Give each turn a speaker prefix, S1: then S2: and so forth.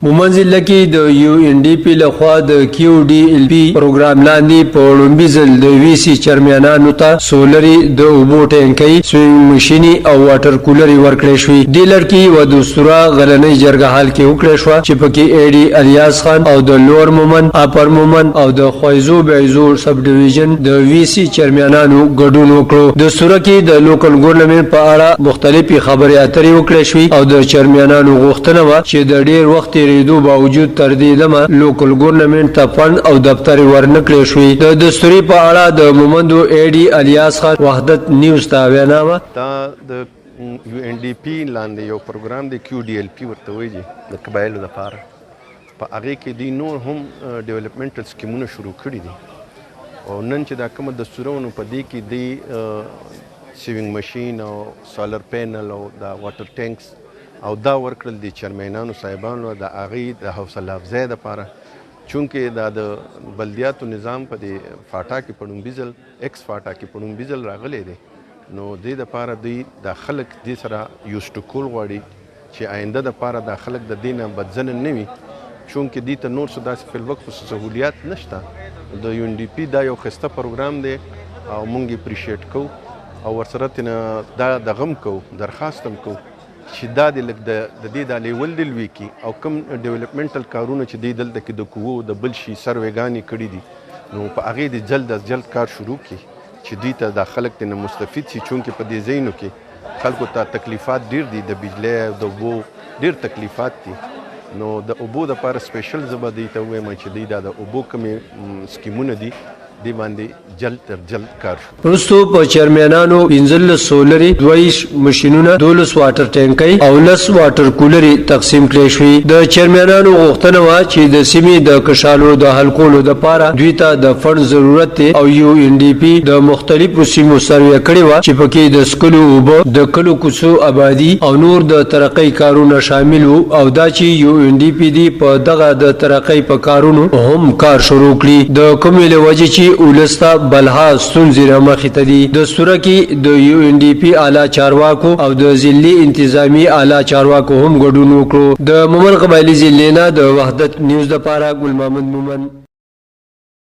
S1: مومن ضلع کې د یو ان ډي پی لخوا د کیو ډي ال پی پروګرام لاندې په لومبي ځل د وی سي چرمنانو ته سولري د اوبو ټینکۍ سوینګ ماشيني او واټر کولري ورکړې شوې د لړکی و د سورا غلنۍ جرګه حال کې وکړې شو چې پکې اي ډي الیاس خان او د لور مومن اپر مومن او د خویزو بیزو سب ډیویژن د وی سي چرمنانو ګډون وکړو د سورا کې د لوکل ګورنمنت په اړه مختلفي خبري اترې وکړې شوې او د چرمنانو غوښتنه و چې د ډیر وخت ریدو باوجود تر دې دمه لوکل ګورنمنت ته فند او دفتر ورنکړې شوې د دستوري په اړه د مومندو اي ډي الیاس خان وحدت نیوز ته وینامه
S2: دا د یو ان ډي پی لاندې یو پروګرام دی کیو ډي ال پی ورته وایي د قبایلو لپاره په هغه کې دی نور هم ډیولپمنټل سکیمونه شروع کړي دي او نن چې دا کومه دستورونه په دې کې دی سیوینګ ماشین او سولر پینل او دا واټر ټینکس او دا ورکړل دي چرمنانو صاحبانو د هغې د حوصله افزای دپاره چونکې دا د بلدیاتو نظام په دې فاټا کې په لومبي ځل ایکس فاټا کې په لومبي ځل راغلی دی نو دې دپاره دوی دا خلک دې سره یوز ټو کول غواړي چې آینده دپاره دا خلک د دې نه بدځنه نه وي چونکې دې ته نور څه داسې فی الوقت خو سهولیات نشته د یو ان ډي پی دا یو ښایسته پروګرام دی او موږ یې اپریشیټ کوو او ورسره ترې دا دغه هم کوو درخواست هم کوو چې دا د دې دا لیول دی لوی کړي او کوم ډیولپمنټل کارونه چې دی دلته کې د قوو د بل شي سروېګانې کړي دي نو په هغې د جلد از جلد کار شروع کړي چې دوی ته دا خلک ترې مستفید شي چونکې په دې ځایونو کې خلکو ته تکلیفات ډېر دي د بجلی او د اوبو ډېر تکلیفات دي نو د اوبو دپاره سپیشل زه به دوی ته ووایم چې دوی دا د اوبو کومې سکیمونه دي دی باندې جلد تر جلد کار شو
S1: پرستو په چرمنانو 15 سولري 22 ماشينونه 12 واټر ټینکۍ او 10 واټر کولري تقسیم کړي شوې د چرمنانو غوښتنه وا چې د سیمې د کشالو د حل کولو لپاره دوی ته د فند ضرورت دی او یو ان ډي پی د مختلفو سیمو سروې کړي وا چې پکې د سکلو اوبو د کلو کوڅو آبادی او نور د ترقۍ کارونه شامل وو او دا چې یو ان ډي پی دی په دغه د ترقۍ په کارونو هم کار شروع کړي د کومې لوجې چې ولستا بلها ستونزې رامخې ته دي د سوره کې د یو ان ډي پی اعلی چارواکو او د ضلعي انتظامی اعلی چارواکو هم ګډون وکړو د مومن قبایلي ضلع نه د وحدت نیوز لپاره ګل محمد مومن